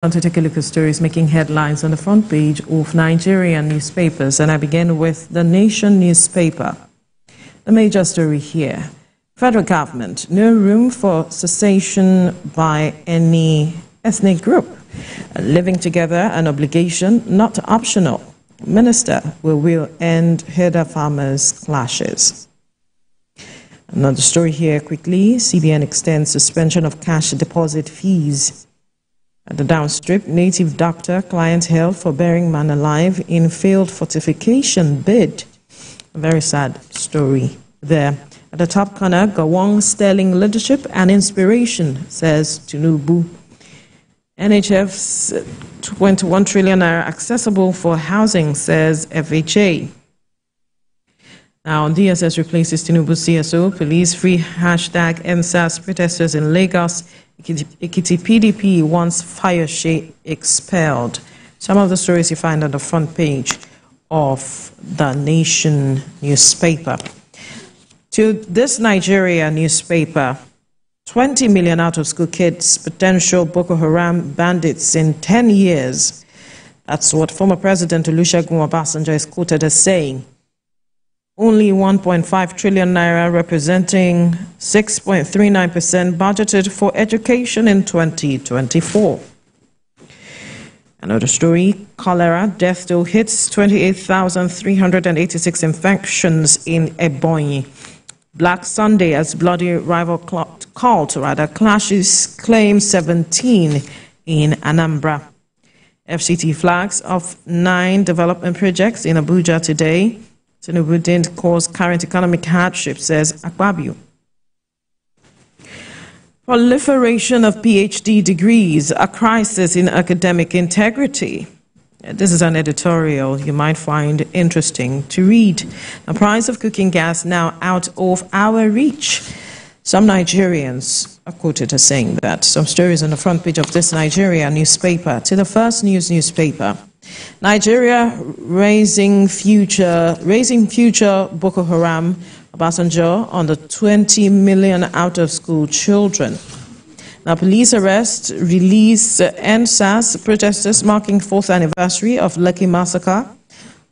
To take a look at stories making headlines on the front page of Nigerian newspapers, and I begin with the Nation newspaper. The major story here: federal government, no room for secession by any ethnic group. Living together, an obligation, not optional. Minister will end herder farmers' clashes. Another story here quickly: CBN extends suspension of cash deposit fees. At the downstrip, native doctor client held for burying man alive in failed fortification bid. A very sad story there. At the top corner, Gowon sterling leadership and inspiration, says Tinubu. NHF's 21 trillion are accessible for housing, says FHA. Now, DSS replaces Tinubu CSO, police free #EndSARS protesters in Lagos. Ekiti PDP wants Fayose expelled. Some of the stories you find on the front page of the Nation newspaper. To this Nigeria newspaper, 20 million out-of-school kids, potential Boko Haram bandits in 10 years. That's what former President Olusegun Obasanjo is quoted as saying. Only 1.5 trillion naira, representing 6.39% budgeted for education in 2024. Another story: cholera death toll hits 28,386 infections in Ebonyi. Black Sunday as bloody rival cult clashes, claim 17 in Anambra. FCT flags of 9 development projects in Abuja today. Tinubu didn't cause current economic hardship, says Akpabio. Proliferation of PhD degrees, a crisis in academic integrity. This is an editorial you might find interesting to read. The price of cooking gas now out of our reach. Some Nigerians are quoted as saying that. Some stories on the front page of this Nigeria newspaper. To the First News newspaper. Nigeria raising future Boko Haram. Obasanjo on the 20 million out-of-school children. Now, police arrest, release EndSARS protesters marking 4th anniversary of Lekki massacre.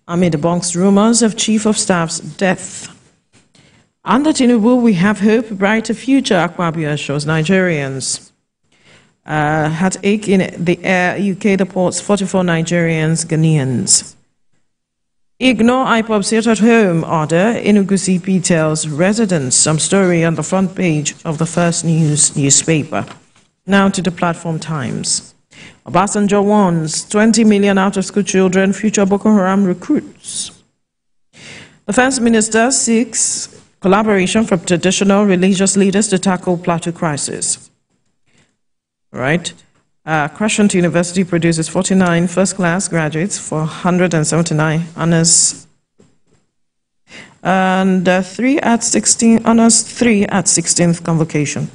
Army debunks rumors of Chief of Staff's death. Under Tinubu, we have hope, brighter future, Akpabio assures Nigerians. Heartache in the air, UK deports 44 Nigerians, Ghanaians. Ignore IPOB sit-at-home order, Enugu CP tells residents. Some story on the front page of the First News newspaper. Now to the Platform Times. Obasanjo warns 20 million out-of-school children, future Boko Haram recruits. The Defense Minister seeks collaboration from traditional religious leaders to tackle plateau crisis. Right. Crescent University produces 49 first-class graduates for 179 honors and 3 at 16 honors, 3 at 16th convocation.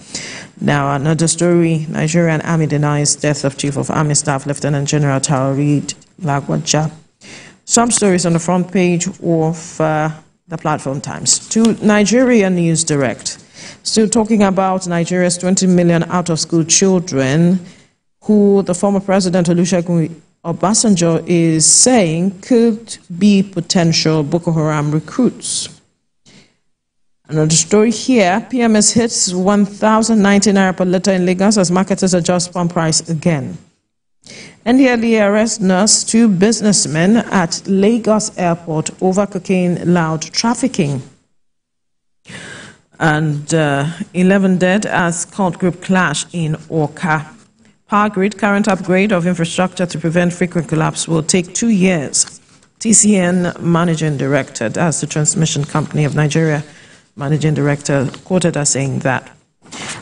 Now, another story: Nigerian Army denies death of Chief of Army Staff Lieutenant General Taoreed Lagwaja. Some stories on the front page of the Platform Times. To Nigeria News Direct. Still talking about Nigeria's 20 million out-of-school children who the former President Olusegun Obasanjo is saying could be potential Boko Haram recruits. Another story here: PMS hits 1,090 naira per litre in Lagos as marketers adjust pump price again. NDLEA arrests nurse, 2 businessmen at Lagos airport over cocaine loud trafficking. And 11 dead as cult group clash in Oka. Power grid current upgrade of infrastructure to prevent frequent collapse will take 2 years. TCN managing director, that's the transmission company of Nigeria, managing director, quoted as saying that.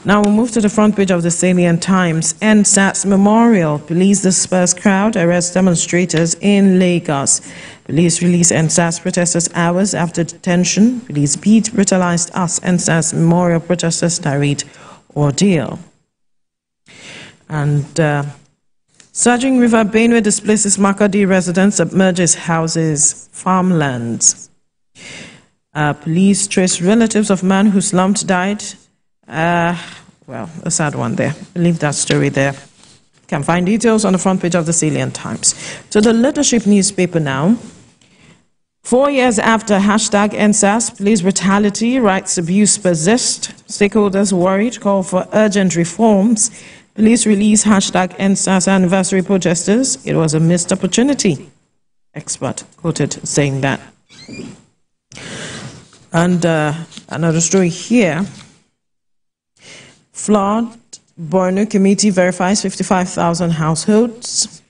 Now we'll move to the front page of the Salient Times. EndSARS memorial. Police disperse crowd, arrest demonstrators in Lagos. Police release EndSARS protesters hours after detention. Police beat brutalized us. EndSARS memorial protesters narrate ordeal. And surging River Benue displaces Makadi residents, submerges houses, farmlands. Police trace relatives of man who slumped died. Well, a sad one there. Leave that story there. Can find details on the front page of the Salient Times. To the leadership newspaper now. 4 years after #EndSARS, police brutality, rights abuse persist. Stakeholders worried, call for urgent reforms. Police release #EndSARS anniversary protesters. It was a missed opportunity. Expert quoted saying that. And another story here. Flood Borno committee verifies 55,000 households.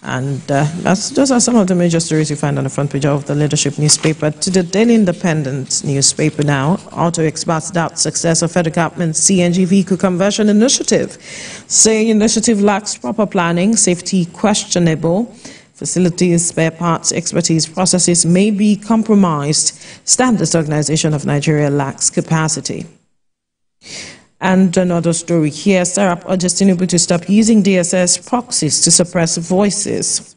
And those are some of the major stories you find on the front page of the leadership newspaper. To the Daily Independent newspaper now. Auto experts doubt success of federal government's CNG vehicle conversion initiative. Say initiative lacks proper planning, safety questionable. Facilities, spare parts, expertise, processes may be compromised. Standards Organization of Nigeria lacks capacity. And another story here, Sarap urges Tinubu to stop using DSS proxies to suppress voices.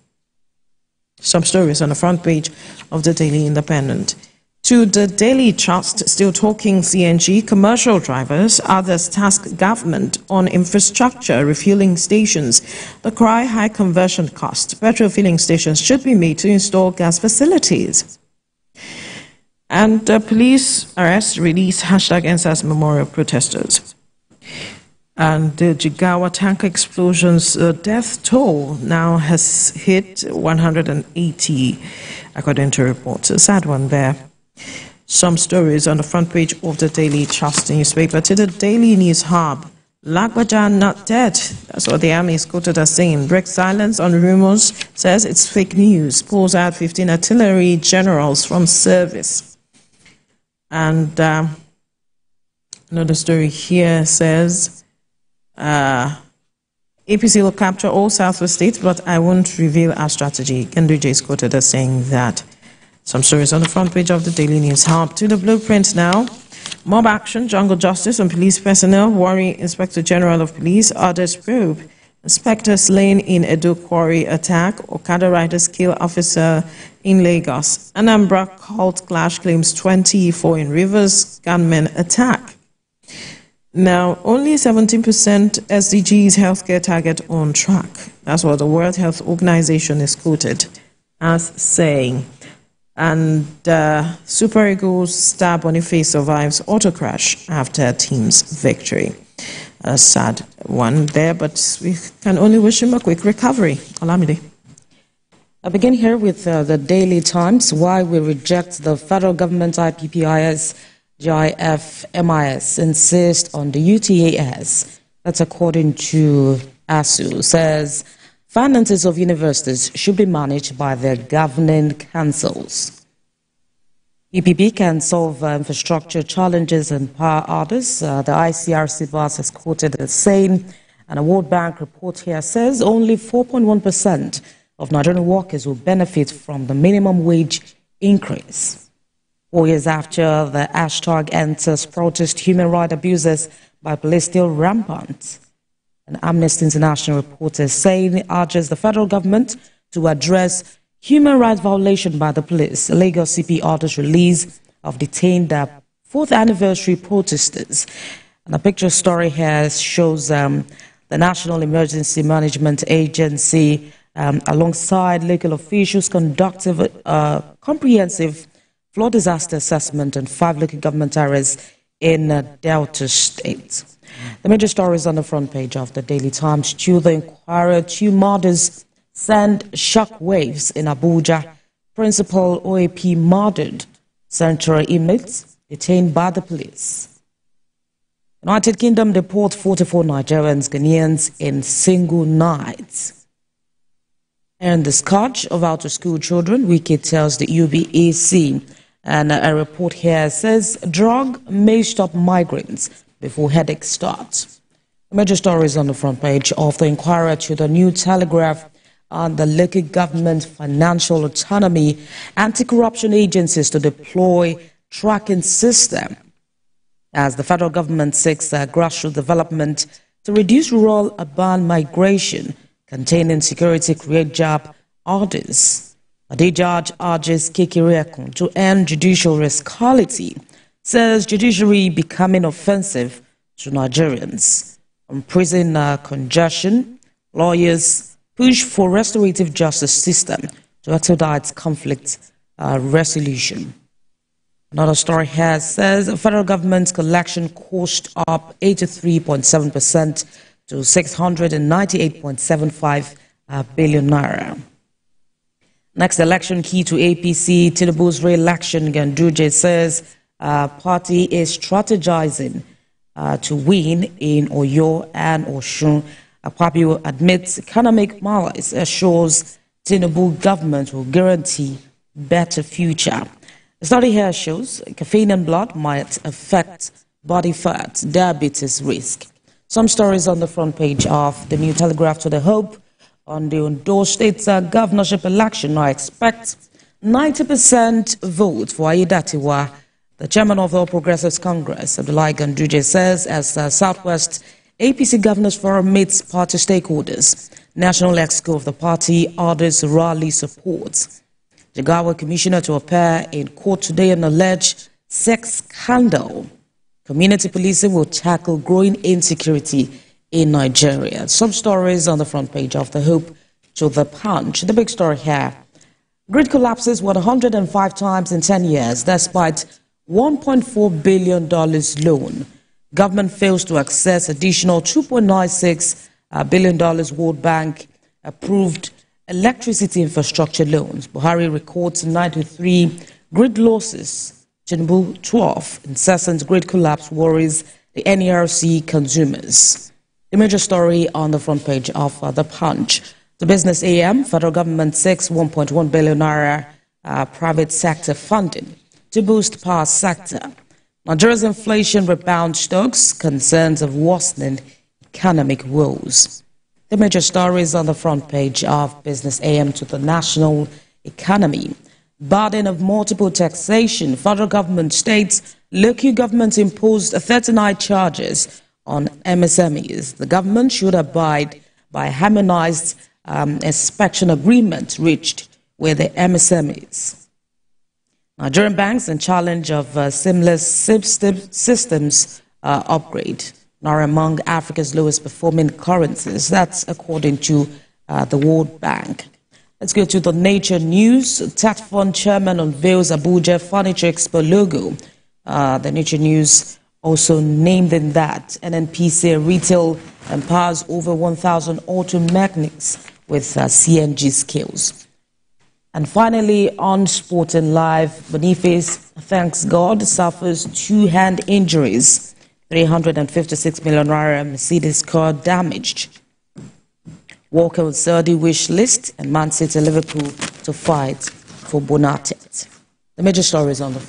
Some stories on the front page of the Daily Independent. To the Daily Trust, still talking CNG, commercial drivers, others task government on infrastructure, refueling stations. The cry high conversion cost. Petrol filling stations should be made to install gas facilities. And police arrest, release #EndSARS memorial protesters. And the Jigawa tanker explosions death toll now has hit 180, according to reports. A sad one there. Some stories on the front page of the Daily Trust newspaper. To the Daily News Hub. Lagbaja not dead. That's what the army is quoted as saying. Breaks silence on rumors, says it's fake news. Pulls out 15 artillery generals from service. And another story here says, APC will capture all Southwest states, but I won't reveal our strategy. Kenduje is quoted as saying that. Some stories on the front page of the Daily News Hub. To the Blueprint now. Mob action, jungle justice on police personnel. Worry Inspector General of Police. Orders probe. Inspector slain in Edo Quarry attack. Okada riders kill officer in Lagos. Anambra cult clash claims 24 in Rivers. Gunmen attack. Now, only 17% SDGs healthcare target on track. That's what the World Health Organization is quoted as saying. And Super Eagles star Boniface survives auto crash after team's victory. A sad one there, but we can only wish him a quick recovery. Olamide. I begin here with the Daily Times. Why we reject the federal government IPPIS, GIF, MIS, insist on the UTAS. That's according to ASU. Says finances of universities should be managed by their governing councils. EPP can solve infrastructure challenges and power others. The ICRC boss has quoted as saying, and a World Bank report here says only 4.1% of Nigerian workers will benefit from the minimum wage increase. 4 years after the #EndSARS protest, human rights abuses by police still rampant. An Amnesty International report is saying it urges the federal government to address human rights violation by the police. Lagos CP orders release of detained 4th anniversary protesters. And a picture story here shows the National Emergency Management Agency alongside local officials conducted a comprehensive flood disaster assessment in 5 local government areas in Delta State. The major stories on the front page of the Daily Times. To the Inquirer, 2 murders send shock waves in Abuja. Principal OAP murdered. Central inmates detained by the police. United Kingdom deport 44 Nigerians, Ghanaians in single nights. And the scourge of out-of-school children, Wiki tells the UBAC. And a report here says drug may stop migraines before headache starts. The major stories on the front page of the Inquirer. To the New Telegraph on the local government financial autonomy, anti-corruption agencies to deploy tracking system as the federal government seeks grassroots development to reduce rural urban migration, containing security, create job orders. The judge urges Kekiriakun to end judicial rascality, says judiciary becoming offensive to Nigerians. on prison congestion. Lawyers push for restorative justice system to expedite conflict resolution. Another story here says the federal government's collection cost up 83.7% to 698.75 billion naira. Next election key to APC, Tinubu's re-election, Ganduje says party is strategizing to win in Oyo and Osun. Akpabio admits economic malaise assures Tinubu government will guarantee better future. The study here shows caffeine in blood might affect body fat, diabetes risk. Some stories on the front page of the New Telegraph to the Hope. On the Ondo State governorship election, I expect 90% vote for Aiyedatiwa. The chairman of the All Progressives Congress, Abdullahi Ganduje, says as Southwest APC Governors Forum meets party stakeholders. National Exco of the party orders rally support. Jigawa commissioner to appear in court today on alleged sex scandal. Community policing will tackle growing insecurity in Nigeria. Some stories on the front page of the Hope to the Punch. The big story here. Grid collapses 105 times in 10 years despite $1.4 billion loan. Government fails to access additional $2.96 billion World Bank approved electricity infrastructure loans. Buhari records 93 grid losses. Tinubu 12. Incessant grid collapse worries the NERC consumers. The major story on the front page of the Punch. The Business AM, federal government seeks 1.1 billion naira private sector funding to boost power sector. Nigeria's inflation rebound stokes concerns of worsening economic woes. The major stories on the front page of Business AM to the national economy. Burden of multiple taxation. Federal government states local governments imposed 39 charges on MSMEs. The government should abide by harmonized inspection agreement reached with the MSMEs. Nigerian banks in challenge of seamless systems upgrade. Are among Africa's lowest performing currencies. That's according to the World Bank. Let's go to the Nature News. Tax Fund chairman unveils Abuja Furniture Expo logo. The Nature News also named in that NNPC retail empowers over 1,000 auto mechanics with CNG skills. And finally, on Sporting Live, Boniface, thanks God, suffers 2 hand injuries. 356 million naira Mercedes car damaged. Walker on Saudi wish list and Man City Liverpool to fight for Bonatet. The major stories on the